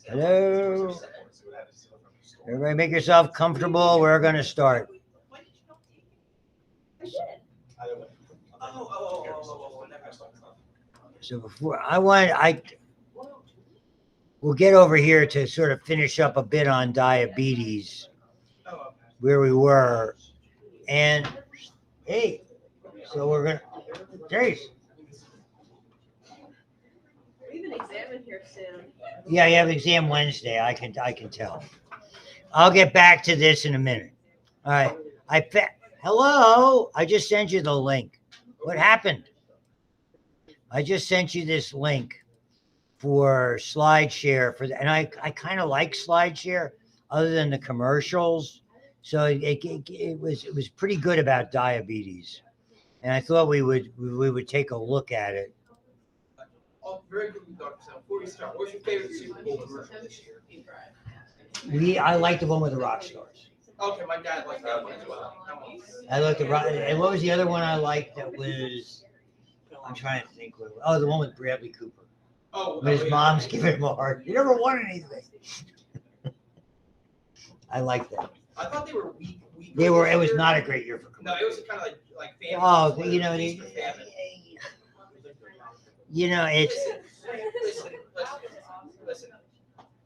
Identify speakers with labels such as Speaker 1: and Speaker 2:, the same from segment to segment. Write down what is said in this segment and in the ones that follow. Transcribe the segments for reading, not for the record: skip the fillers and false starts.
Speaker 1: Hello. Everybody make yourself comfortable. We're going to start. So before we'll get over here to sort of finish up a bit on diabetes, where we were. And hey, so we're going to, Jace.
Speaker 2: We have an exam in here soon.
Speaker 1: Yeah, you have exam Wednesday. I can tell. I'll get back to this in a minute. All right. Hello. I just sent you the link. What happened? I just sent you this link for SlideShare and I kind of like SlideShare other than the commercials. So it was pretty good about diabetes, and I thought we would take a look at it.
Speaker 3: Very quickly, Dr. Sam, before we start, what's your favorite Super Bowl commercial this year?
Speaker 1: I like the one with the rock stars.
Speaker 3: Okay, my dad liked that one as well.
Speaker 1: I like the rock, and what was the other one I liked? That was, I'm trying to think. The one with Bradley Cooper. When his mom's giving him a heart. You never won anything. I like that.
Speaker 3: I thought they were weak.
Speaker 1: They were. It was not a great year for commercials.
Speaker 3: No, it was kind of like family.
Speaker 1: Oh, it's.
Speaker 3: Listen.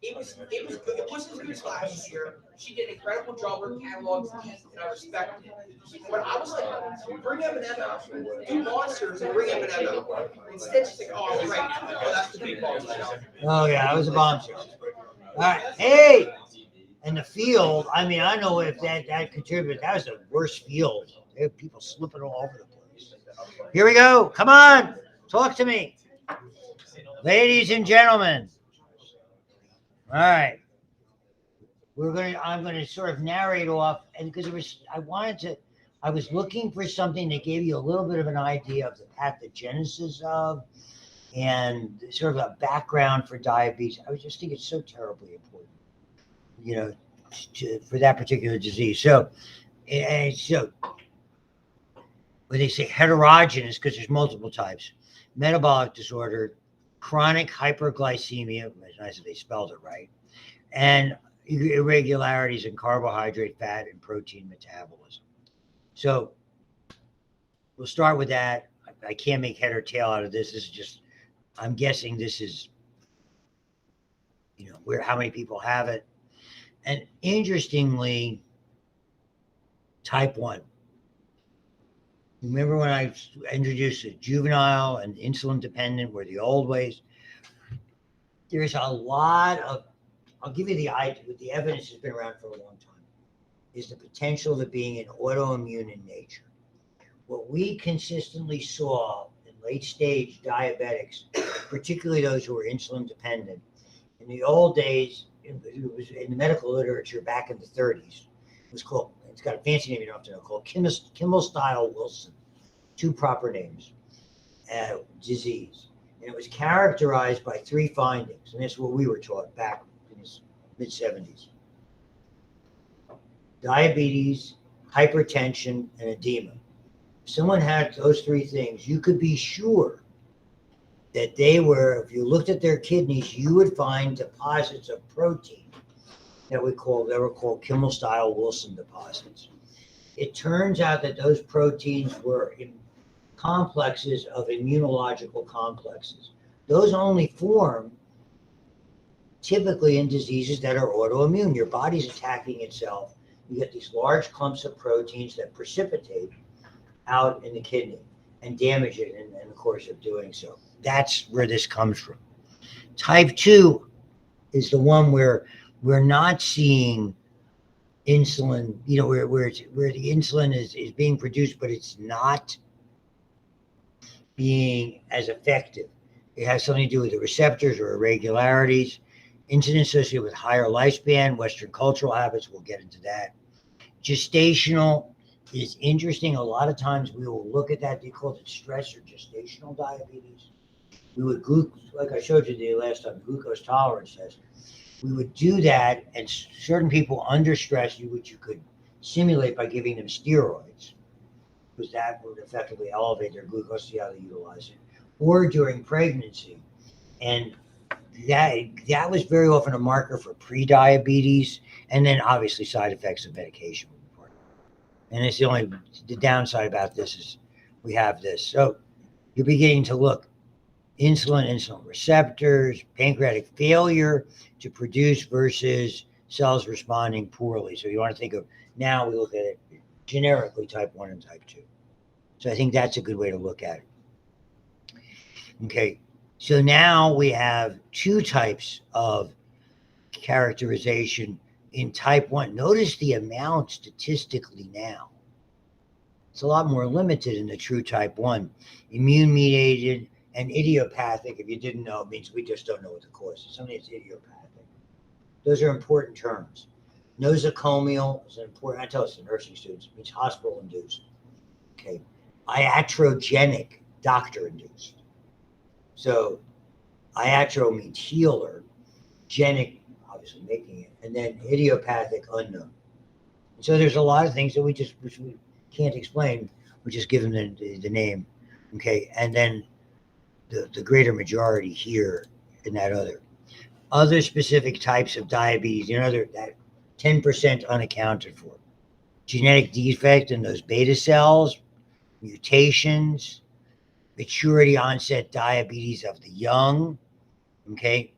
Speaker 3: It was good. It wasn't as good as last year. She did an incredible job with catalogs, and I respect it. But I was like, bring Eminem out, do monsters, and bring Eminem out. Instead, she's like, oh, right. Oh, that's the big ball.
Speaker 1: Oh yeah, it was a bombshell. All right, hey, and the field. I mean, I know if that contributed. That was the worst field. There were people slipping all over the place. Here we go. Come on, talk to me, ladies and gentlemen. All right. I'm gonna sort of narrate off, and because I was looking for something that gave you a little bit of an idea of the pathogenesis of and sort of a background for diabetes. I was just thinking it's so terribly important, for that particular disease. So when they say heterogeneous, because there's multiple types, metabolic disorder, chronic hyperglycemia, it's nice that they spelled it right, and irregularities in carbohydrate, fat, and protein metabolism. So we'll start with that. I can't make head or tail out of this. This is just, I'm guessing this is, how many people have it. And interestingly, type 1. Remember when I introduced the juvenile and insulin dependent were the old ways? There's a lot of, I'll give you the evidence has been around for a long time, is the potential of it being an autoimmune in nature. What we consistently saw in late stage diabetics, particularly those who were insulin dependent, in the old days, it was in the medical literature back in the 30s, it's got a fancy name you don't have to know, called Kimmel-Style-Wilson, 2 proper names, disease. And it was characterized by 3 findings, and that's what we were taught back in the mid-70s. Diabetes, hypertension, and edema. If someone had those 3 things, you could be sure that they were, if you looked at their kidneys, you would find deposits of protein that were called Kimmel-Style-Wilson deposits. It turns out that those proteins were in complexes of immunological complexes. Those only form typically in diseases that are autoimmune. Your body's attacking itself. You get these large clumps of proteins that precipitate out in the kidney and damage it in the course of doing so. That's where this comes from. Type 2 is the one where we're not seeing insulin, where the insulin is being produced, but it's not being as effective. It has something to do with the receptors or irregularities, incidence associated with higher lifespan, Western cultural habits, we'll get into that. Gestational is interesting. A lot of times we will look at that, they call it stress or gestational diabetes. We would, like I showed you the last time, glucose tolerance test. We would do that, and certain people under stress, which you could simulate by giving them steroids, because that would effectively elevate their glucose, see how they utilize it, or during pregnancy. And that was very often a marker for pre-diabetes, and then obviously side effects of medication. And it's the downside about this is we have this. So you're beginning to look insulin receptors, pancreatic failure to produce versus cells responding poorly. So you want to think of, now we look at it generically, type 1 and type 2. So I think that's a good way to look at it. Okay, so now we have two types of characterization in type 1. Notice the amount statistically now. It's a lot more limited in the true type 1. Immune-mediated and idiopathic, if you didn't know, it means we just don't know what the cause is. Something that's idiopathic. Those are important terms. Nosocomial is an important, I tell us to nursing students, it means hospital-induced. Okay. Iatrogenic, doctor-induced. So iatro means healer, genic, obviously making it, and then idiopathic, unknown. And so there's a lot of things that which we can't explain, we just give them the name. Okay, and then the greater majority here in that other specific types of diabetes, that 10% unaccounted for. Genetic defect in those beta cells, mutations, maturity onset diabetes of the young, okay?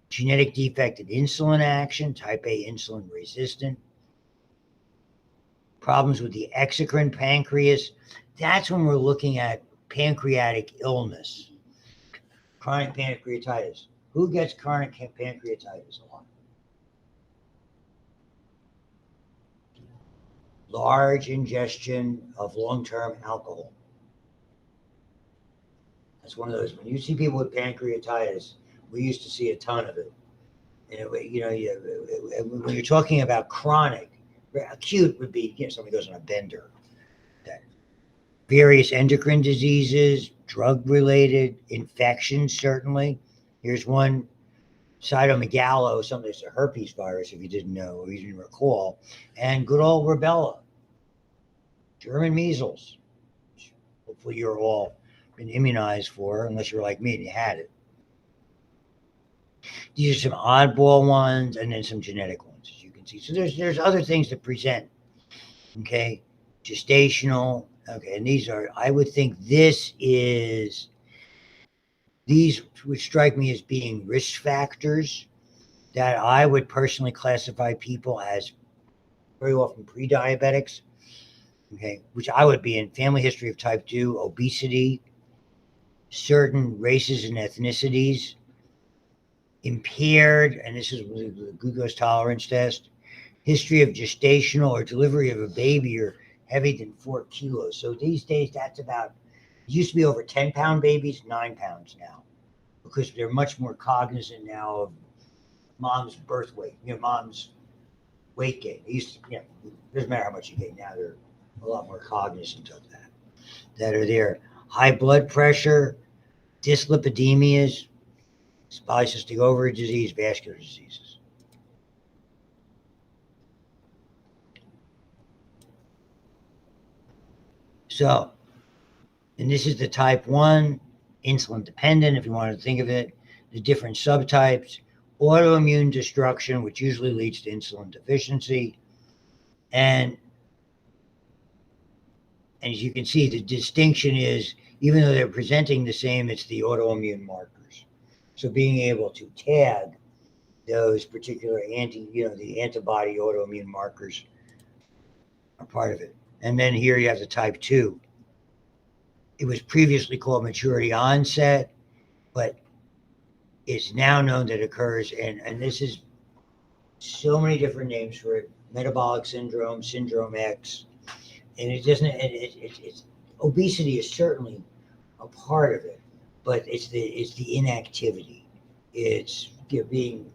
Speaker 1: Genetic defect in insulin action, type A insulin resistant. Problems with the exocrine pancreas. That's when we're looking at pancreatic illness. Chronic pancreatitis. Who gets chronic pancreatitis a lot? Large ingestion of long-term alcohol. That's one of those. When you see people with pancreatitis, we used to see a ton of it. And when you're talking about chronic, acute would be somebody goes on a bender. Various endocrine diseases, drug-related infections, certainly. Here's one, cytomegalo, something that's a herpes virus, if you didn't know or you didn't recall, and good old rubella, German measles. Hopefully you're all been immunized for, unless you're like me and you had it. These are some oddball ones, and then some genetic ones, as you can see. So there's other things that present, okay? Gestational, okay, and I would think these would strike me as being risk factors that I would personally classify people as very often pre-diabetics, okay, which I would be in family history of type 2, obesity, certain races and ethnicities, impaired, and this is the glucose tolerance test, history of gestational or delivery of a baby or heavier than 4 kilos. So these days, that's about, it used to be over 10-pound babies, 9 pounds now, because they're much more cognizant now of mom's birth weight, mom's weight gain. It used to, doesn't matter how much you gain now, they're a lot more cognizant of that are there. High blood pressure, dyslipidemias, polycystic ovary disease, vascular diseases. So, and this is the type 1, insulin dependent, if you want to think of it, the different subtypes, autoimmune destruction, which usually leads to insulin deficiency. And as you can see, the distinction is, even though they're presenting the same, it's the autoimmune markers. So being able to tag those particular the antibody autoimmune markers are part of it. And then here you have the type 2. It was previously called maturity onset, but it's now known that occurs, and this is so many different names for it: metabolic syndrome, syndrome X, and it doesn't. It's obesity is certainly a part of it, but it's the inactivity. It's being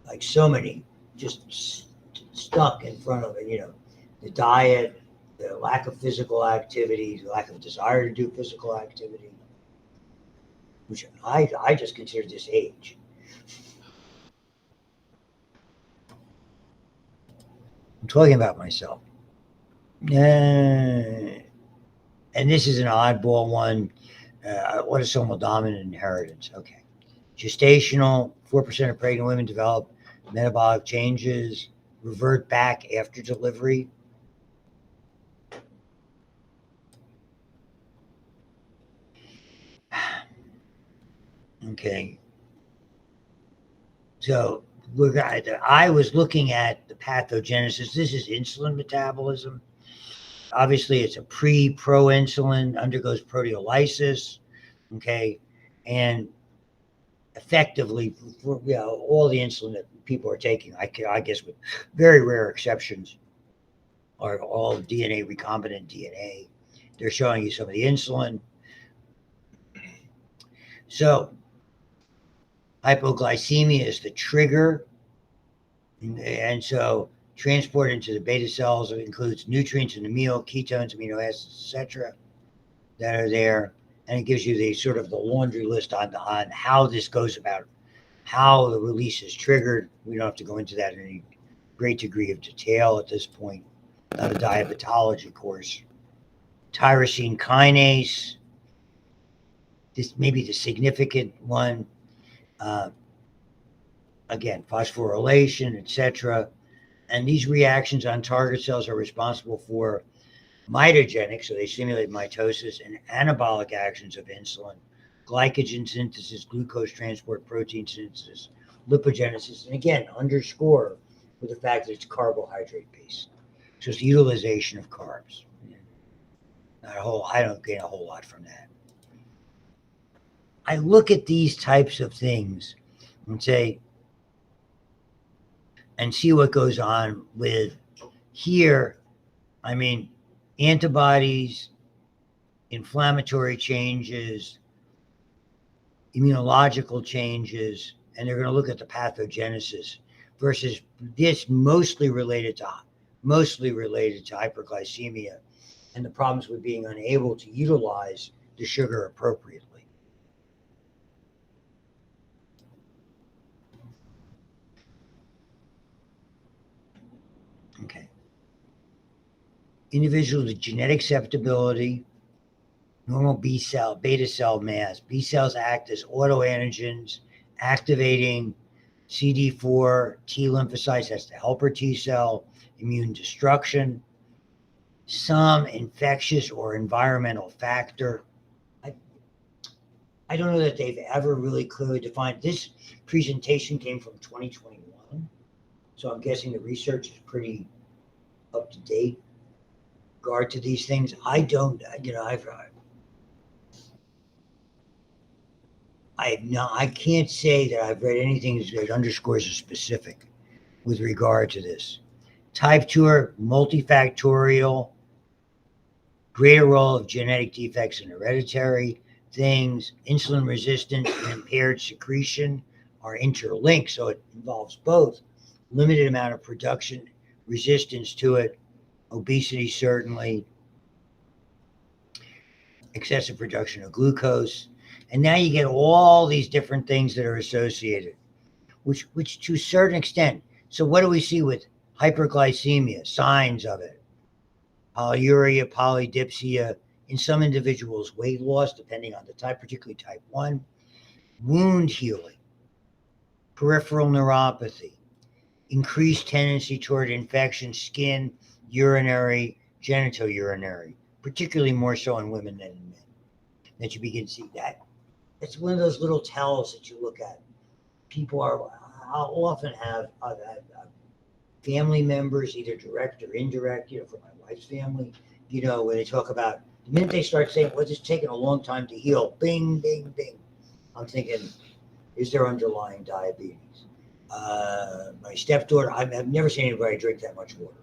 Speaker 1: like so many just stuck in front of it. The diet, the lack of physical activity, the lack of desire to do physical activity, which I just consider this age. I'm talking about myself. And this is an oddball one. Autosomal dominant inheritance. Okay. Gestational, 4% of pregnant women develop metabolic changes, revert back after delivery. Okay. So I was looking at the pathogenesis. This is insulin metabolism. Obviously, it's a pro-insulin, undergoes proteolysis. Okay. And effectively, all the insulin that people are taking, I guess with very rare exceptions, are all DNA, recombinant DNA. They're showing you some of the insulin. So hypoglycemia is the trigger. And so transport into the beta cells includes nutrients in the meal, ketones, amino acids, etc., that are there. And it gives you the sort of the laundry list on how this goes about, how the release is triggered. We don't have to go into that in any great degree of detail at this point. Not a diabetology course. Tyrosine kinase, this may be the significant one. Again, phosphorylation, etc. And these reactions on target cells are responsible for mitogenic, so they stimulate mitosis, and anabolic actions of insulin, glycogen synthesis, glucose transport, protein synthesis, lipogenesis, and again, underscore with the fact that it's carbohydrate based. So it's the utilization of carbs. I don't gain a whole lot from that. I look at these types of things and say, and see what goes on with here. I mean, antibodies, inflammatory changes, immunological changes, and they're going to look at the pathogenesis versus this mostly related to hyperglycemia and the problems with being unable to utilize the sugar appropriately. Okay. Individuals with genetic susceptibility, normal B cell, beta cell mass. B cells act as autoantigens, activating CD4 T lymphocytes, that's the helper T cell, immune destruction, some infectious or environmental factor. I don't know that they've ever really clearly defined. This presentation came from 2021, so I'm guessing the research is pretty up to date in regard to these things. I don't, I can't say that I've read anything that underscores a specific with regard to this. Type 2 are multifactorial, greater role of genetic defects and hereditary things. Insulin resistance and impaired secretion are interlinked, so it involves both. Limited amount of production, resistance to it, obesity certainly, excessive production of glucose. And now you get all these different things that are associated, which to a certain extent. So what do we see with hyperglycemia? Signs of it: polyuria, polydipsia. In some individuals, weight loss, depending on the type, particularly type 1. Wound healing, peripheral neuropathy, increased tendency toward infection, skin, urinary, genitourinary, particularly more so in women than in men. That you begin to see that. It's one of those little tells that you look at. I'll often have family members, either direct or indirect, for my wife's family, when they talk about the minute they start saying, well, it's taking a long time to heal, bing, bing, bing. I'm thinking, is there underlying diabetes? My stepdaughter, I've never seen anybody drink that much water.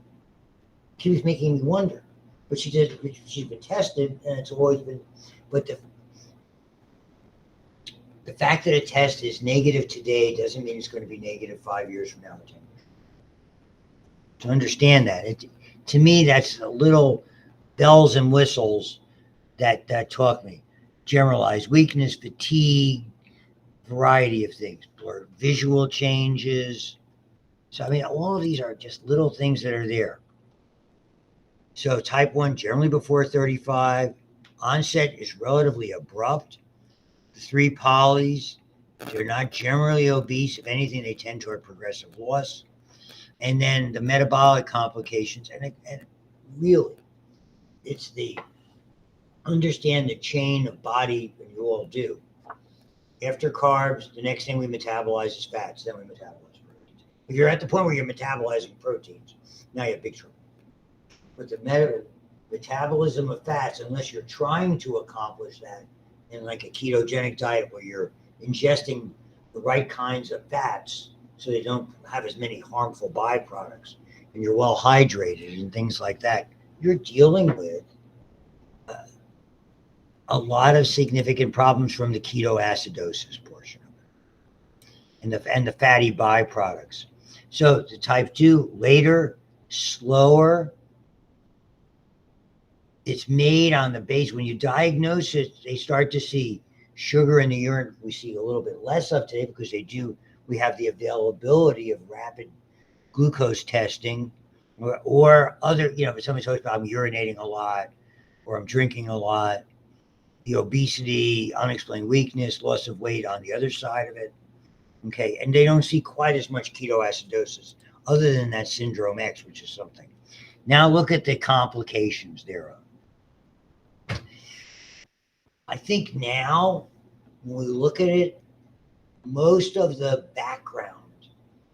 Speaker 1: She was making me wonder, but she's been tested, and it's always been, but the fact that a test is negative today doesn't mean it's going to be negative 5 years from now. To understand that, to me, that's a little bells and whistles that talk me. Generalized weakness, fatigue, variety of things, blurred visual changes. So, I mean, all of these are just little things that are there. So type 1, generally before 35. Onset is relatively abrupt. The 3 polys, They're not generally obese. If anything, they tend toward progressive loss. And then the metabolic complications. And really, it's the understand the chain of body, and you all do. After carbs, the next thing we metabolize is fats, then we metabolize proteins. If you're at the point where you're metabolizing proteins, now you have big trouble. But the metabolism of fats, unless you're trying to accomplish that in like a ketogenic diet where you're ingesting the right kinds of fats so they don't have as many harmful byproducts and you're well hydrated and things like that, you're dealing with a lot of significant problems from the ketoacidosis portion of it and the fatty byproducts. So the type 2, later, slower. It's made on the base. When you diagnose it, they start to see sugar in the urine. We see a little bit less of today because we have the availability of rapid glucose testing or other, if somebody talks about I'm urinating a lot or I'm drinking a lot, the obesity, unexplained weakness, loss of weight on the other side of it. Okay. And they don't see quite as much ketoacidosis other than that syndrome X, which is something. Now look at the complications thereof. I think now, when we look at it, most of the background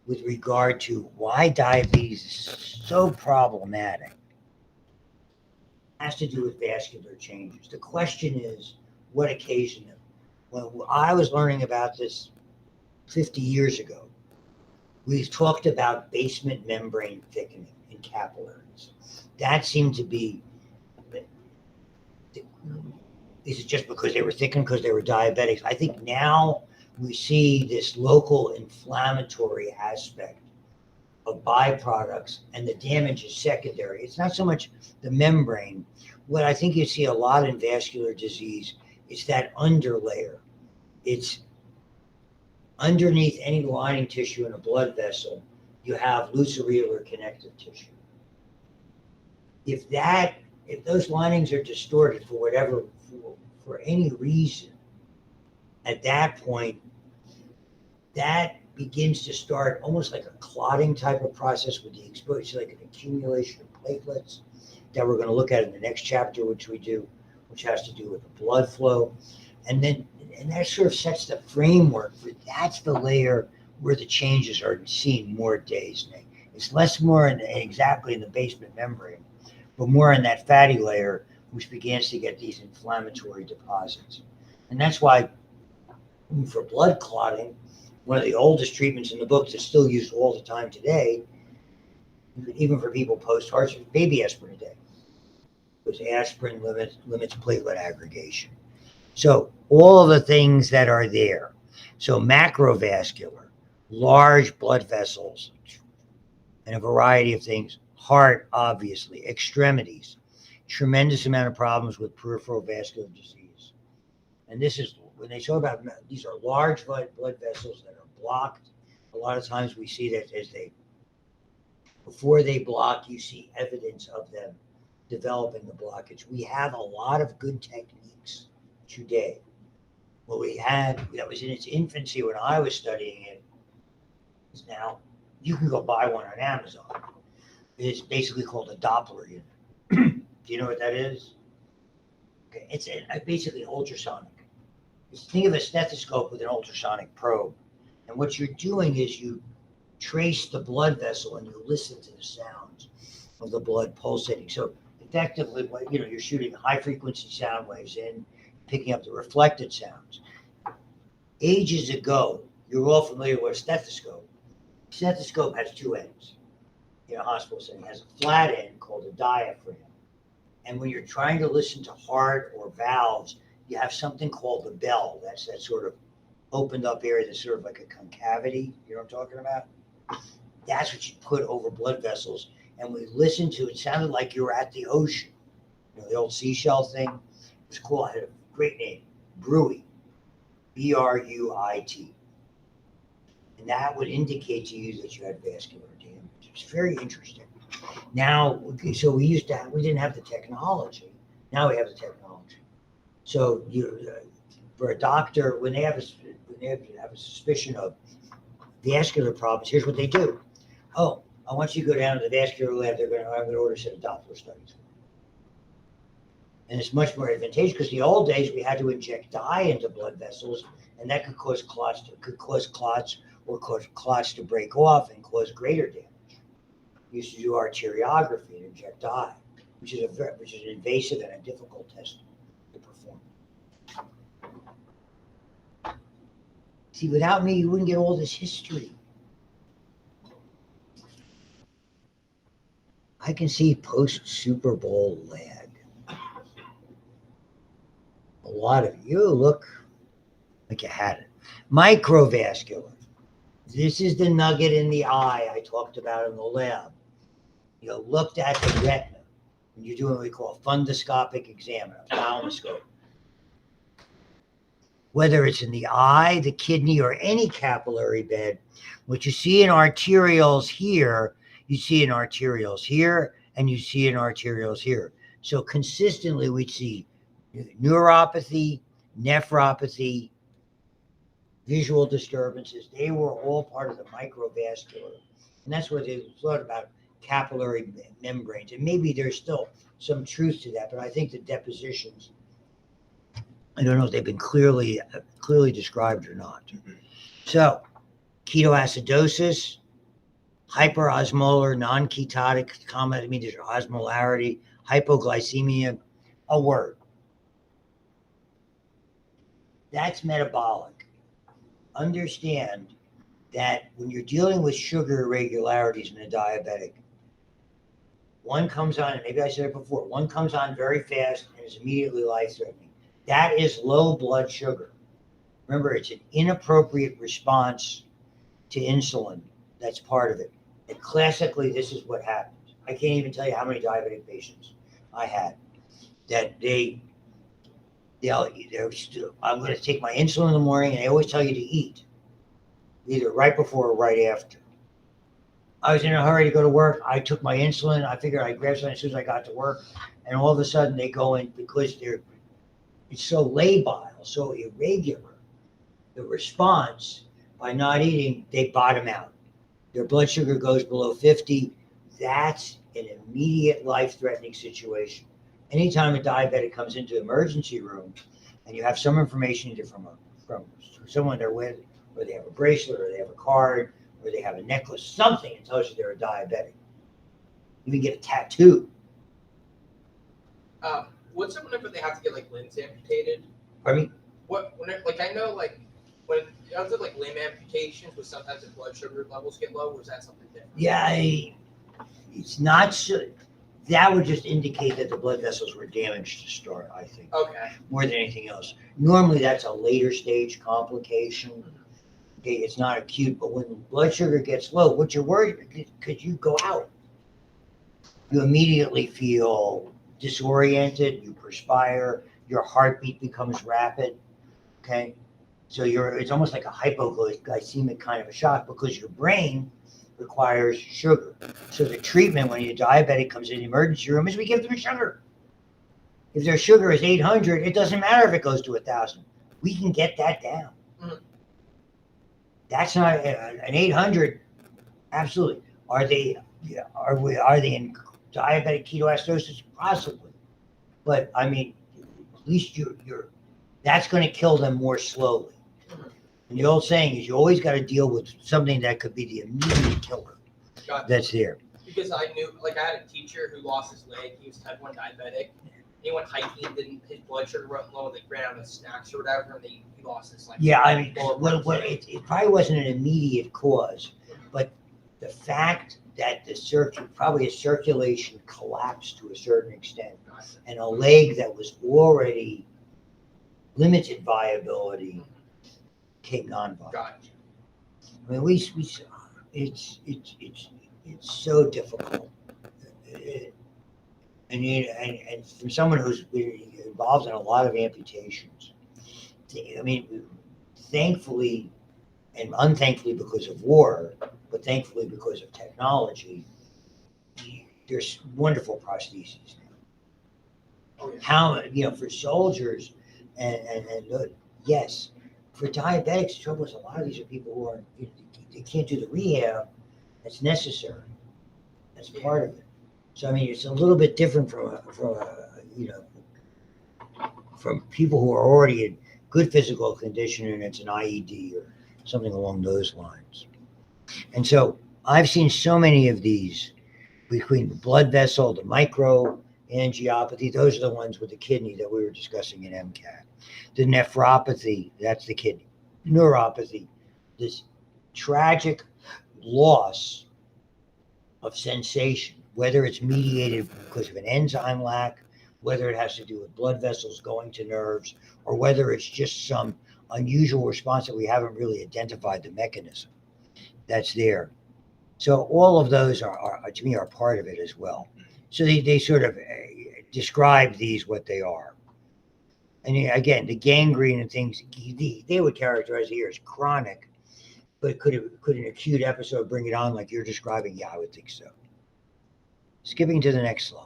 Speaker 1: with regard to why diabetes is so problematic has to do with vascular changes. The question is, what occasioned them? When I was learning about this 50 years ago, we talked about basement membrane thickening in capillaries. That seemed to be, is it just because they were thickened because they were diabetics? I think now we see this local inflammatory aspect of byproducts and the damage is secondary. It's not so much the membrane. What I think you see a lot in vascular disease is that underlayer. It's underneath any lining tissue in a blood vessel, you have loose areolar connective tissue. If those linings are distorted for any reason, at that point, that begins to start almost like a clotting type of process with the exposure, like an accumulation of platelets that we're going to look at in the next chapter, which has to do with the blood flow. And that sort of sets the framework for that's the layer where the changes are seen more days. It's less more exactly in the basement membrane, but more in that fatty layer, which begins to get these inflammatory deposits. And that's why for blood clotting, one of the oldest treatments in the book that's still used all the time today, even for people post-heart surgery, baby aspirin a day. Because aspirin limits platelet aggregation. So all of the things that are there. So macrovascular, large blood vessels, and a variety of things. Heart, obviously, extremities, tremendous amount of problems with peripheral vascular disease. And this is when they talk about these are large blood vessels that are blocked. A lot of times we see that before they block, you see evidence of them developing the blockage. We have a lot of good techniques today. What we had that was in its infancy when I was studying it is now you can go buy one on Amazon. It's basically called a Doppler unit. Do you know what that is? Okay, it's basically ultrasonic. Just think of a stethoscope with an ultrasonic probe. And what you're doing is you trace the blood vessel and you listen to the sounds of the blood pulsating. So effectively, you're shooting high frequency sound waves in, picking up the reflected sounds. Ages ago, you're all familiar with a stethoscope. Stethoscope has two ends. In a hospital setting, it has a flat end called a diaphragm. And when you're trying to listen to heart or valves, you have something called the bell. That's that sort of opened up area that's sort of like a concavity. You know what I'm talking about? That's what you put over blood vessels. And we listened to it, sounded like you were at the ocean. The old seashell thing. It was cool. It had a great name, Bruit. Bruit. And that would indicate to you that you had vascular damage. It's very interesting. Now, so we didn't have the technology. Now we have the technology. So for a doctor, when they have when they have a suspicion of vascular problems, here's what they do. Oh, I want you to go down to the vascular lab. I'm going to order a set of Doppler studies. And it's much more advantageous because the old days we had to inject dye into blood vessels, and that could cause clots, or cause clots to break off and cause greater damage. We used to do arteriography and inject dye, which is an invasive and a difficult test to perform. See, without me, you wouldn't get all this history. I can see post-Super Bowl lag. A lot of you look like you had it. Microvascular. This is the nugget in the eye I talked about in the lab. You looked at the retina when you're doing what we call a fundoscopic exam, a ophthalmoscope. Whether it's in the eye, the kidney, or any capillary bed, what you see in arterioles here, you see in arterioles here, and you see in arterioles here. So consistently, we see neuropathy, nephropathy, visual disturbances. They were all part of the microvascular. And that's what they thought about capillary membranes. And maybe there's still some truth to that, but I think the depositions, I don't know if they've been clearly described or not. So, ketoacidosis, hyperosmolar, non-ketotic, I mean, there's osmolarity, hypoglycemia, a word. That's metabolic. Understand that when you're dealing with sugar irregularities in a diabetic, one comes on, and maybe I said it before, one comes on very fast and is immediately life-threatening. That is low blood sugar. Remember, it's an inappropriate response to insulin. That's part of it. And classically, this is what happens. I can't even tell you how many diabetic patients I had that I'm going to take my insulin in the morning, and they always tell you to eat, either right before or right after. I was in a hurry to go to work. I took my insulin. I figured I'd grab something as soon as I got to work. And all of a sudden, they go in because it's so labile, so irregular. The response, by not eating, they bottom out. Their blood sugar goes below 50. That's an immediate life-threatening situation. Anytime a diabetic comes into the emergency room and you have some information either from someone they're with, or they have a bracelet, or they have a card, or they have a necklace, something that tells you they're a diabetic. You can get a tattoo.
Speaker 3: What's it whenever they have to get like limbs amputated?
Speaker 1: Pardon me?
Speaker 3: I know when it comes to like limb amputations, where sometimes the blood sugar levels get low, or is that something different?
Speaker 1: Yeah, it's not so. That would just indicate that the blood vessels were damaged to start, I think.
Speaker 3: Okay.
Speaker 1: More than anything else. Normally, that's a later stage complication. Okay, it's not acute, but when blood sugar gets low, what you're worried, could you go out? You immediately feel disoriented, you perspire, your heartbeat becomes rapid. Okay, so it's almost like a hypoglycemic kind of a shock because your brain requires sugar. So the treatment when your diabetic comes in the emergency room is we give them sugar. If their sugar is 800, it doesn't matter if it goes to 1,000. We can get that down.
Speaker 3: Mm.
Speaker 1: That's not an 800. Absolutely. Are they in diabetic ketoacidosis? Possibly. But I mean, at least that's going to kill them more slowly. And the old saying is you always got to deal with something that could be the immediate killer that's there.
Speaker 3: Because I knew, I had a teacher who lost his leg. He was type 1 diabetic. He went hiking, and his blood sugar went low, and they ran out of snacks or whatever, and he lost his leg.
Speaker 1: Yeah, I mean, it probably wasn't an immediate cause, but the fact that probably a circulation collapsed to a certain extent, and a leg that was already limited viability became non-viable.
Speaker 3: Gotcha.
Speaker 1: I mean, it's so difficult. And from someone who's been involved in a lot of amputations, I mean, thankfully and unthankfully because of war, but thankfully because of technology, there's wonderful prostheses now.
Speaker 3: Oh, yeah.
Speaker 1: How, for soldiers, and yes, for diabetics, the trouble is a lot of these are people who are, they can't do the rehab that's necessary. That's part of it. So I mean, it's a little bit different from people who are already in good physical condition and it's an IED or something along those lines. And so I've seen so many of these between the blood vessel, the micro angiopathy, those are the ones with the kidney that we were discussing in MCAT. The nephropathy, that's the kidney. Neuropathy, this tragic loss of sensation, whether it's mediated because of an enzyme lack, whether it has to do with blood vessels going to nerves, or whether it's just some unusual response that we haven't really identified the mechanism that's there. So all of those are to me, are part of it as well. So they sort of describe these, what they are. And again, the gangrene and things, they would characterize here as chronic, but could an acute episode bring it on like you're describing? Yeah, I would think so. Skipping to the next slide.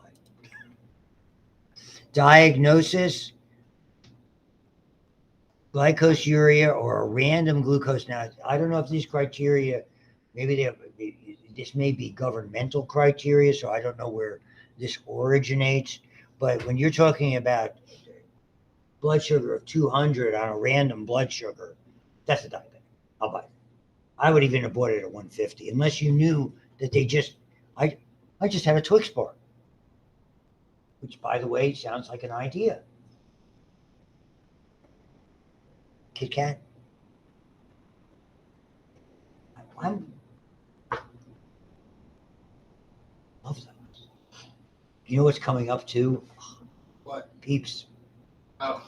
Speaker 1: Diagnosis, glycosuria or a random glucose. Now, I don't know if these criteria, maybe this may be governmental criteria, so I don't know where this originates. But when you're talking about blood sugar of 200 on a random blood sugar, that's a diabetic. I'll buy it. I would even have bought it at 150, unless you knew that I just had a Twix bar, which, by the way, sounds like an idea. Kit Kat. I love those. You know what's coming up too?
Speaker 3: What?
Speaker 1: Peeps.
Speaker 3: Oh.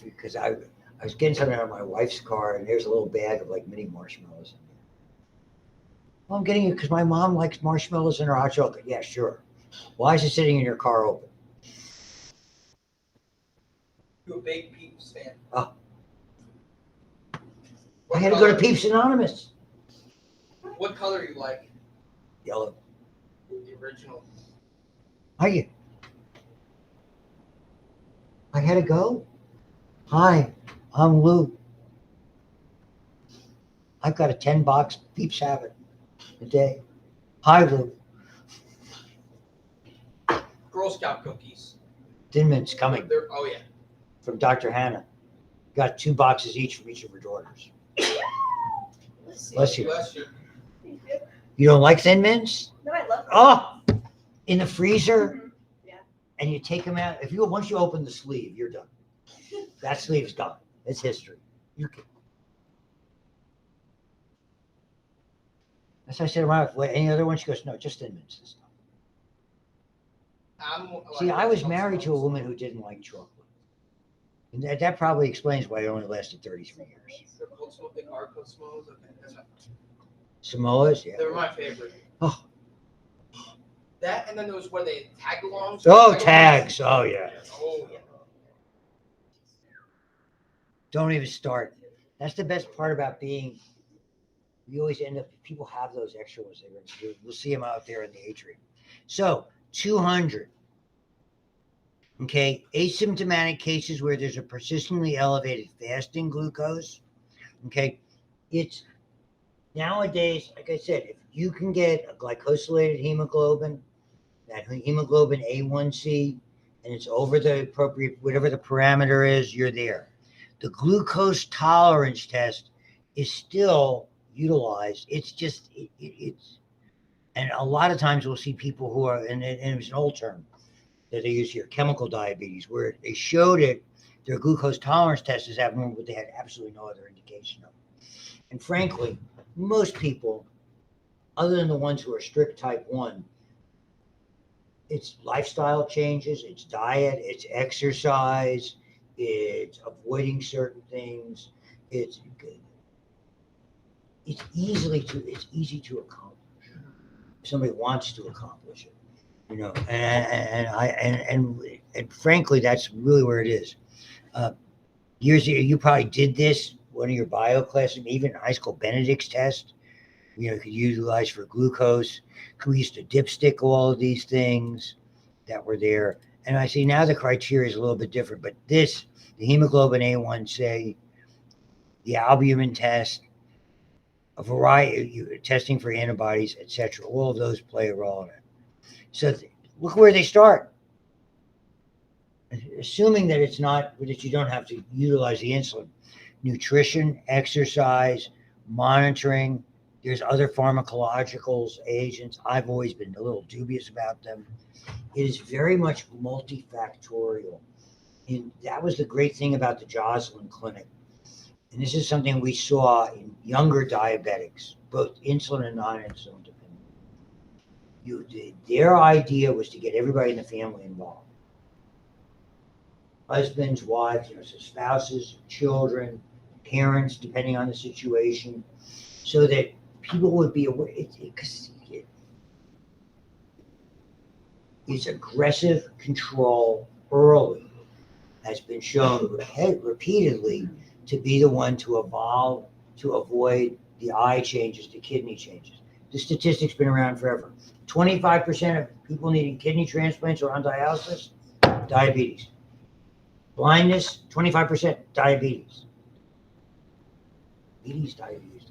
Speaker 1: Because I was getting something out of my wife's car, and there's a little bag of like mini marshmallows in there. Well, I'm getting it because my mom likes marshmallows in her hot chocolate. Yeah, sure. Why is it sitting in your car open?
Speaker 3: You a big Peeps fan?
Speaker 1: Oh.
Speaker 3: What
Speaker 1: I had to
Speaker 3: color?
Speaker 1: go to Peeps Anonymous.
Speaker 3: What color you like?
Speaker 1: Yellow.
Speaker 3: The original.
Speaker 1: Are you? I had to go. Hi, I'm Lou. I've got a 10-box Peeps habit a day. Hi, Lou.
Speaker 3: Girl Scout cookies.
Speaker 1: Thin Mint's coming
Speaker 3: Oh yeah.
Speaker 1: from Dr. Hannah. Got 2 boxes each from each of her daughters. Bless you.
Speaker 3: Bless you.
Speaker 2: Thank you.
Speaker 1: You don't like Thin Mints?
Speaker 2: No, I love them.
Speaker 1: Oh, in the freezer,
Speaker 2: Mhm. Yeah.
Speaker 1: and you take them out. Once you open the sleeve, you're done. That sleeve's done. It's history. You can. That's why I said, "Wow, any other one?" She goes, "No, just Thin Mints this time." See, I was married to a woman who didn't like chocolate. And that probably explains why it only lasted 33 years.
Speaker 3: The cold smoke, the car cold smokes. Okay, that's right.
Speaker 1: Samoa's, yeah.
Speaker 3: They were my favorite.
Speaker 1: Oh.
Speaker 3: That and then there was where they tag alongs.
Speaker 1: Oh, tags. Oh, yeah.
Speaker 3: Oh yeah.
Speaker 1: Don't even start. That's the best part about being. You always end up. People have those extra ones. We'll see them out there in the atrium. So 200. Okay, asymptomatic cases where there's a persistently elevated fasting glucose. Okay, it's nowadays, like I said, if you can get a glycosylated hemoglobin, that hemoglobin A1C, and it's over the appropriate, whatever the parameter is, you're there. The glucose tolerance test is still utilized. It's just, it's, and a lot of times we'll see people who are, and it was an old term that they use here, chemical diabetes, where they showed it, their glucose tolerance test is abnormal, but they had absolutely no other indication of it. And frankly, most people, other than the ones who are strict type 1, it's lifestyle changes, it's diet, it's exercise, it's avoiding certain things. It's easy to accomplish. If somebody wants to accomplish it. You know, and frankly, that's really where it is. Years ago, you probably did this, one of your bio classes, even high school Benedict's test. could utilize for glucose. We used to dipstick all of these things that were there. And I see now the criteria is a little bit different, but the hemoglobin A1C, the albumin test, a variety, testing for antibodies, etc. All of those play a role in it. So look where they start. Assuming that that you don't have to utilize the insulin. Nutrition, exercise, monitoring. There's other pharmacological agents. I've always been a little dubious about them. It is very much multifactorial. And that was the great thing about the Joslin Clinic. And this is something we saw in younger diabetics, both insulin and non-insulin dependent. Their idea was to get everybody in the family involved. Husbands, wives, so spouses, children, parents, depending on the situation, so that people would be aware. It's aggressive control early has been shown repeatedly to be the one to evolve to avoid the eye changes, the kidney changes. The statistic's been around forever. 25% of people needing kidney transplants or on dialysis, diabetes. Blindness, 25% diabetes. Diabetes.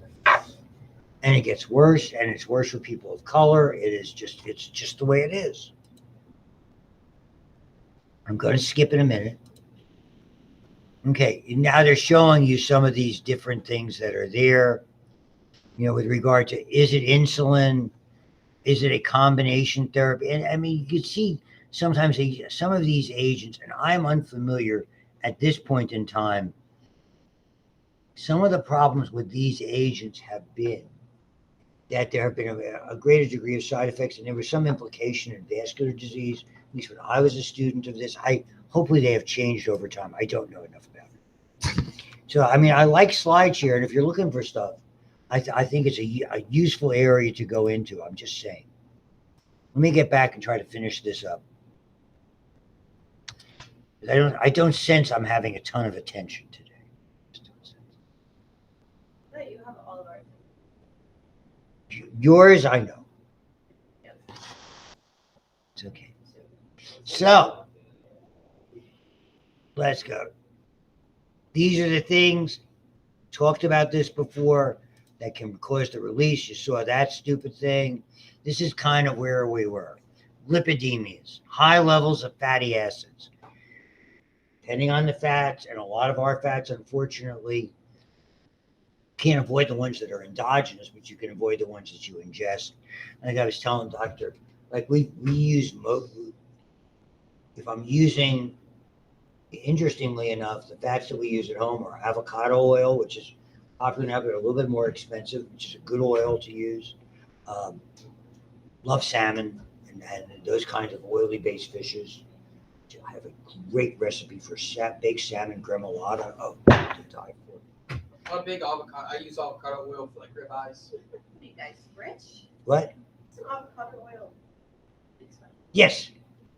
Speaker 1: And it gets worse, and it's worse for people of color. It's just the way it is. I'm going to skip in a minute. Okay, now they're showing you some of these different things that are there, with regard to, is it insulin? Is it a combination therapy? And I mean, you can see sometimes some of these agents, and I'm unfamiliar at this point in time, some of the problems with these agents have been that there have been a greater degree of side effects, and there was some implication in vascular disease, at least when I was a student of this. Hopefully they have changed over time. I don't know enough about it. So, I mean, I like SlideShare, and if you're looking for stuff, I think it's a useful area to go into. I'm just saying. Let me get back and try to finish this up. I don't sense I'm having a ton of attention today.
Speaker 2: That you have all of our.
Speaker 1: Yours, I know. It's okay. So, let's go. These are the things, talked about this before, that can cause the release. You saw that stupid thing. This is kind of where we were. Lipidemias, high levels of fatty acids. Depending on the fats, and a lot of our fats, unfortunately, can't avoid the ones that are endogenous, but you can avoid the ones that you ingest. I think I was telling Doctor, like we use, if I'm using, interestingly enough, the fats that we use at home are avocado oil, which is popular now, but a little bit more expensive, which is a good oil to use. Love salmon and those kinds of oily based fishes. I have a great recipe for baked salmon gremolata. Oh, to die for.
Speaker 3: I'm a big avocado. I use avocado oil for like ribeyes.
Speaker 2: You guys rich?
Speaker 1: What?
Speaker 2: Some avocado oil.
Speaker 1: Yes,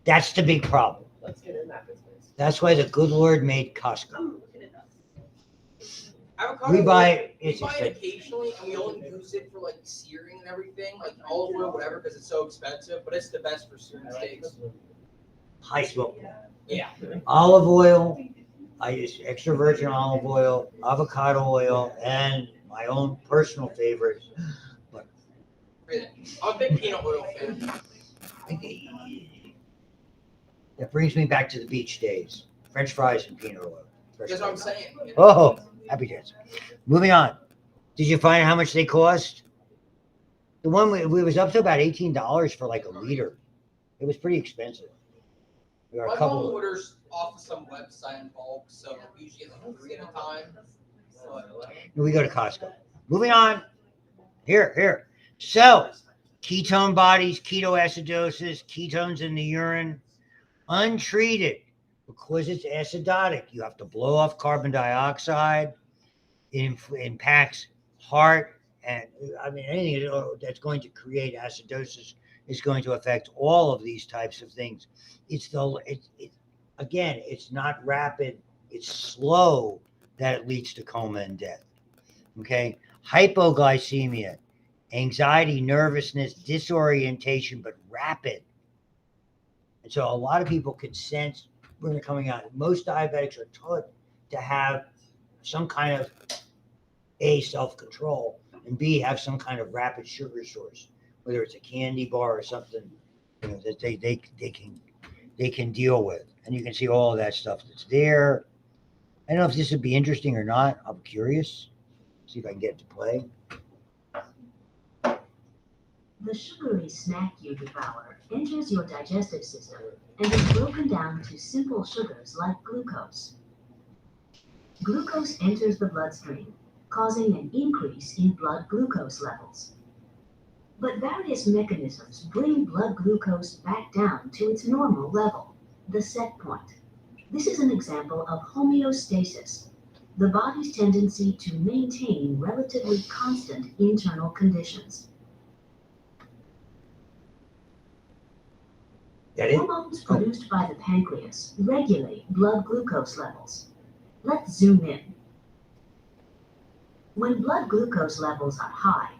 Speaker 1: that's the big problem.
Speaker 2: Let's get in that business.
Speaker 1: That's why the good Lord made Costco.
Speaker 2: I'm looking at us.
Speaker 3: Avocado
Speaker 1: We buy
Speaker 3: oil,
Speaker 1: it's
Speaker 3: we buy it occasionally, and we only use it for like searing and everything, like olive oil, whatever, because it's so expensive. But it's the best for searing steaks.
Speaker 1: high smoke.
Speaker 3: Yeah.
Speaker 1: Olive oil. I use extra virgin olive oil, avocado oil, and my own personal favorite. But
Speaker 3: I'm a big peanut oil fan.
Speaker 1: that brings me back to the beach days. French fries and peanut oil.
Speaker 3: That's what I'm saying.
Speaker 1: Oh, happy days. Moving on. Did you find out how much they cost? The one we was up to about $18 for like a liter. It was pretty expensive. There are
Speaker 3: My
Speaker 1: a
Speaker 3: mom
Speaker 1: couple.
Speaker 3: orders off of some website in bulk, so we usually get like 3 at a time. But
Speaker 1: We go to Costco. Moving on. Here. So, ketone bodies, ketoacidosis, ketones in the urine, untreated because it's acidotic. You have to blow off carbon dioxide. It impacts heart, and I mean anything that's going to create acidosis is going to affect all of these types of things. Again, it's not rapid, it's slow that it leads to coma and death. Okay, hypoglycemia anxiety, nervousness, disorientation, but rapid. And so a lot of people could sense when they're coming out. Most diabetics are taught to have some kind of A, self-control, and B, have some kind of rapid sugar source, whether it's a candy bar or something, that they can deal with. And you can see all of that stuff that's there. I don't know if this would be interesting or not. I'm curious. See if I can get it to play.
Speaker 4: The sugary snack you devour enters your digestive system and is broken down to simple sugars like glucose. Glucose enters the bloodstream, causing an increase in blood glucose levels. But various mechanisms bring blood glucose back down to its normal level, the set point. This is an example of homeostasis, the body's tendency to maintain relatively constant internal conditions.
Speaker 1: That it?
Speaker 4: Hormones produced by the pancreas regulate blood glucose levels. Let's zoom in. When blood glucose levels are high,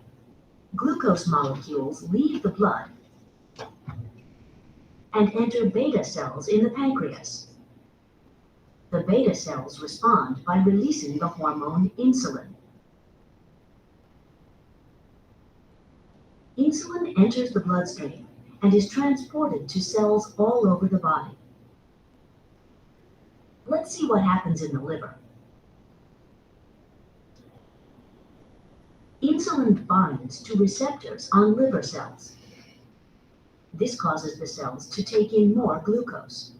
Speaker 4: glucose molecules leave the blood and enter beta cells in the pancreas. The beta cells respond by releasing the hormone insulin. Insulin enters the bloodstream and is transported to cells all over the body. Let's see what happens in the liver. Insulin binds to receptors on liver cells. This causes the cells to take in more glucose.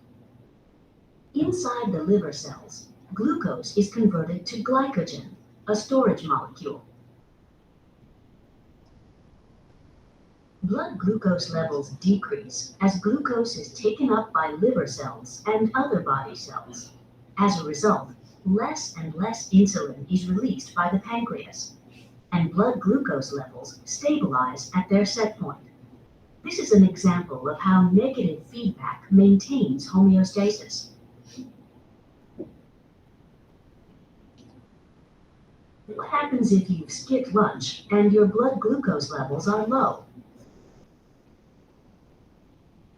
Speaker 4: Inside the liver cells, glucose is converted to glycogen, a storage molecule. Blood glucose levels decrease as glucose is taken up by liver cells and other body cells. As a result, less and less insulin is released by the pancreas, and blood glucose levels stabilize at their set point. This is an example of how negative feedback maintains homeostasis. What happens if you've skipped lunch and your blood glucose levels are low?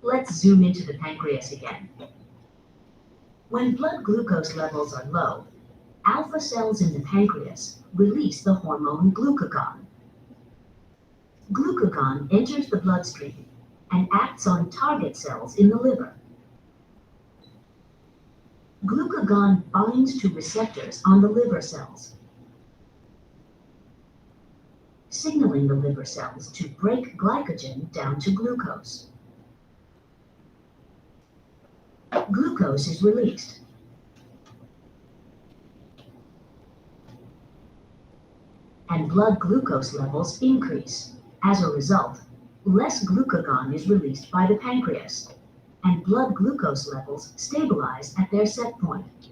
Speaker 4: Let's zoom into the pancreas again. When blood glucose levels are low, alpha cells in the pancreas release the hormone glucagon. Glucagon enters the bloodstream and acts on target cells in the liver. Glucagon binds to receptors on the liver cells, signaling the liver cells to break glycogen down to glucose. Glucose is released. And blood glucose levels increase. As a result, less glucagon is released by the pancreas, and blood glucose levels stabilize at their set point.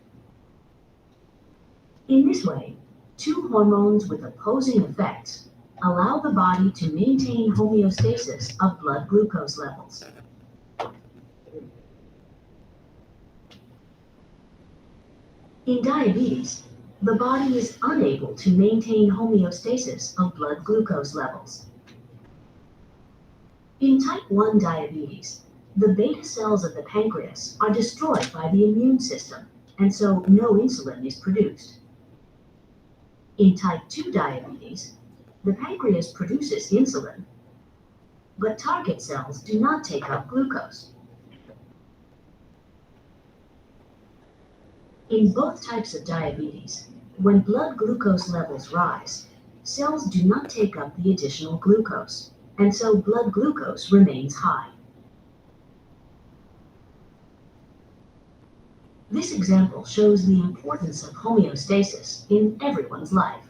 Speaker 4: In this way, two hormones with opposing effects allow the body to maintain homeostasis of blood glucose levels. In diabetes, the body is unable to maintain homeostasis of blood glucose levels. In type 1 diabetes, the beta cells of the pancreas are destroyed by the immune system, and so no insulin is produced. In type 2 diabetes, the pancreas produces insulin, but target cells do not take up glucose. In both types of diabetes, when blood glucose levels rise, cells do not take up the additional glucose, and so blood glucose remains high. This example shows the importance of homeostasis in everyone's life.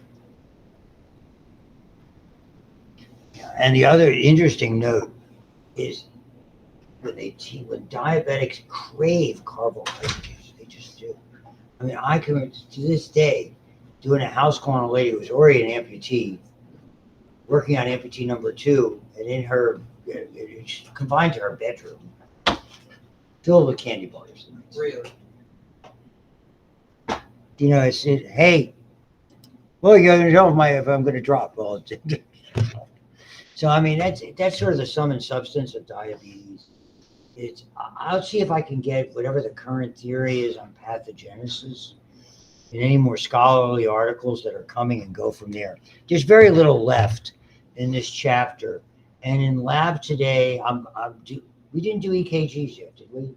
Speaker 1: And the other interesting note is when diabetics crave carbohydrates, they just do. I mean, I can, to this day, doing a house call on a lady who was already an amputee, working on amputee number 2, and in her, she's confined to her bedroom, filled with candy bars.
Speaker 3: Really?
Speaker 1: You know, hey, well, you're going to tell me if I'm going to drop. Well, So I mean, that's sort of the sum and substance of diabetes. I'll see if I can get whatever the current theory is on pathogenesis in any more scholarly articles that are coming and go from there. There's very little left in this chapter. And in lab today, we didn't do EKGs yet, did we?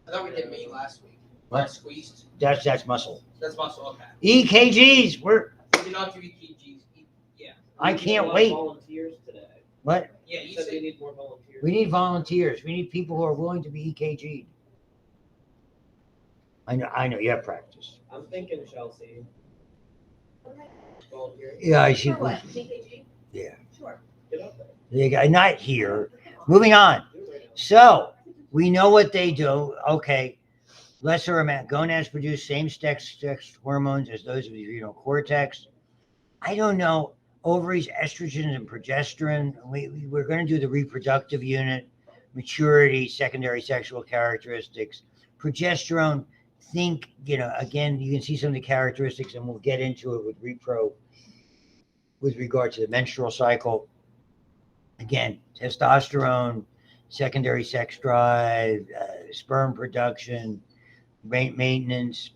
Speaker 3: I thought we did meat last week.
Speaker 1: What?
Speaker 3: Squeezed.
Speaker 1: That's muscle.
Speaker 3: That's muscle. Okay.
Speaker 1: EKGs,
Speaker 3: We did not do EKGs. Yeah.
Speaker 1: I can't wait.
Speaker 5: Volunteers today.
Speaker 1: What?
Speaker 3: Yeah.
Speaker 5: You
Speaker 3: You
Speaker 5: said
Speaker 3: said
Speaker 5: we need more volunteers.
Speaker 1: We need volunteers. We need people who are willing to be EKG'd. I know, you have practice.
Speaker 5: I'm thinking Chelsea. Volunteer.
Speaker 1: Yeah, I see.
Speaker 2: For what? TKG?
Speaker 1: Yeah.
Speaker 2: Sure.
Speaker 5: Get up there.
Speaker 1: They got not here. Moving on.
Speaker 5: Do it right now.
Speaker 1: So we know what they do. Okay. Lesser amount. Gonads produce same sex hormones as those of the adrenal cortex. I don't know. Ovaries, estrogen, and progesterone. We're going to do the reproductive unit, maturity, secondary sexual characteristics. Progesterone, again, you can see some of the characteristics, and we'll get into it with repro with regard to the menstrual cycle. Again, testosterone, secondary sex drive, sperm production, maintenance.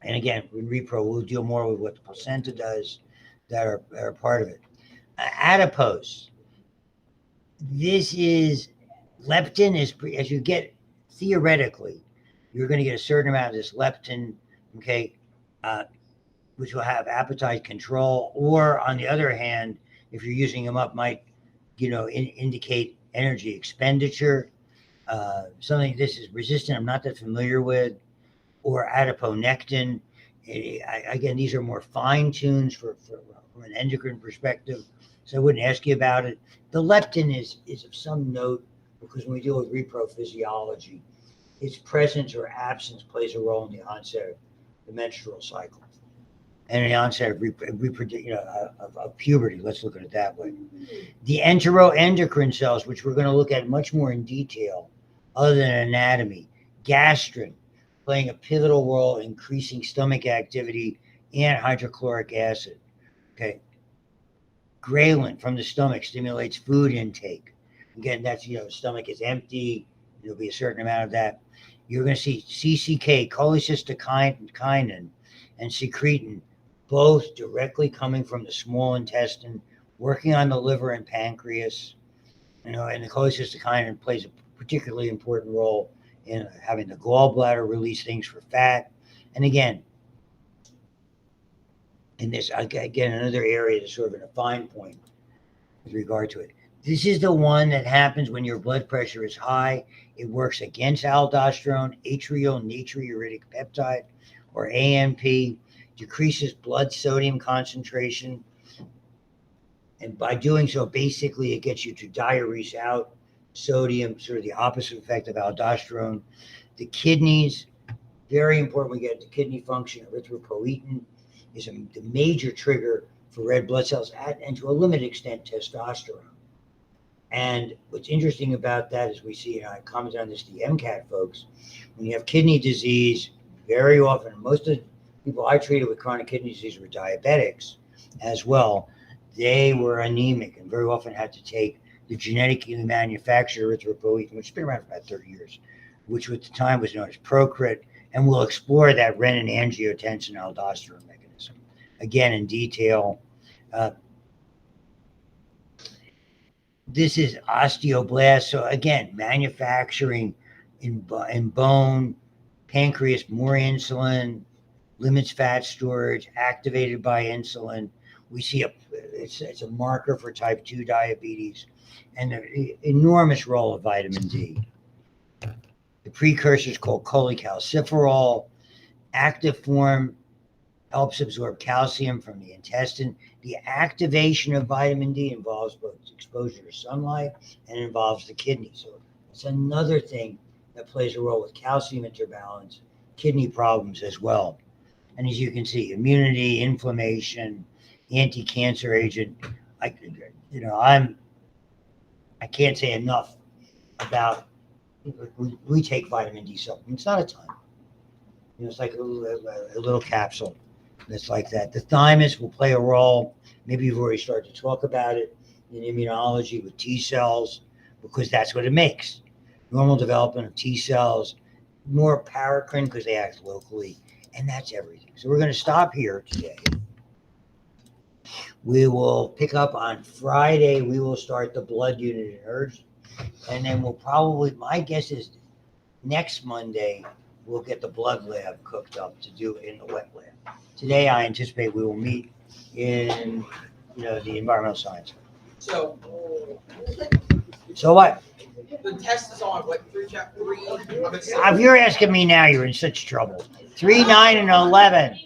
Speaker 1: And again, with repro, we'll deal more with what the placenta does that are part of it. Adipose. This is leptin as you get theoretically, you're going to get a certain amount of this leptin, okay, which will have appetite control, or on the other hand, if you're using them up, might indicate energy expenditure. Something this is resistant, I'm not that familiar with, or adiponectin. Again, these are more fine tunes from an endocrine perspective, so I wouldn't ask you about it. The leptin is of some note because when we deal with repro physiology, its presence or absence plays a role in the onset of the menstrual cycle and the onset of puberty. Let's look at it that way. The enteroendocrine cells, which we're going to look at much more in detail, other than anatomy, gastrin, playing a pivotal role in increasing stomach activity and hydrochloric acid. Okay. Ghrelin from the stomach stimulates food intake. Again, that's, stomach is empty. There'll be a certain amount of that. You're going to see CCK, cholecystokinin, and secretin, both directly coming from the small intestine, working on the liver and pancreas. And the cholecystokinin plays a particularly important role in having the gallbladder release things for fat. And again, in this, again, another area that's sort of a fine point with regard to it. This is the one that happens when your blood pressure is high. It works against aldosterone, atrial natriuretic peptide, or ANP, decreases blood sodium concentration. And by doing so, basically, it gets you to diurese out sodium, sort of the opposite effect of aldosterone. The kidneys, very important. We get the kidney function. Erythropoietin is the major trigger for red blood cells and to a limited extent, testosterone. And what's interesting about that is we see, and I commented on this to the MCAT folks, when you have kidney disease, very often, most of the people I treated with chronic kidney disease were diabetics as well. They were anemic and very often had to take the genetically manufactured erythropoietin, which has been around for about 30 years, which at the time was known as Procrit, and we'll explore that renin-angiotensin aldosterone mechanism again in detail. This is osteoblast. So again, manufacturing in bone, pancreas, more insulin, limits fat storage, activated by insulin. We see it's a marker for type 2 diabetes, and the enormous role of vitamin D. The precursor is called cholecalciferol. Active form helps absorb calcium from the intestine. The activation of vitamin D involves both exposure to sunlight and involves the kidney. So it's another thing that plays a role with calcium interbalance, kidney problems as well. And as you can see, immunity, inflammation, anti-cancer agent. I can't say enough about. We take vitamin D supplements, not a ton. It's like a little capsule that's like that. The thymus will play a role. Maybe you've already started to talk about it. in immunology with T cells because that's what it makes. Normal development of T cells, more paracrine because they act locally, and that's everything. So we're going to stop here today. We will pick up on Friday. We will start the blood unit and urge, and then we'll probably, my guess is next Monday, we'll get the blood lab cooked up to do in the wet lab. Today, I anticipate we will meet in, the environmental science.
Speaker 3: So
Speaker 1: So what?
Speaker 3: the test is on what, 3 chapter 3?
Speaker 1: If you're asking me now, you're in such trouble. 3, 9, and 11.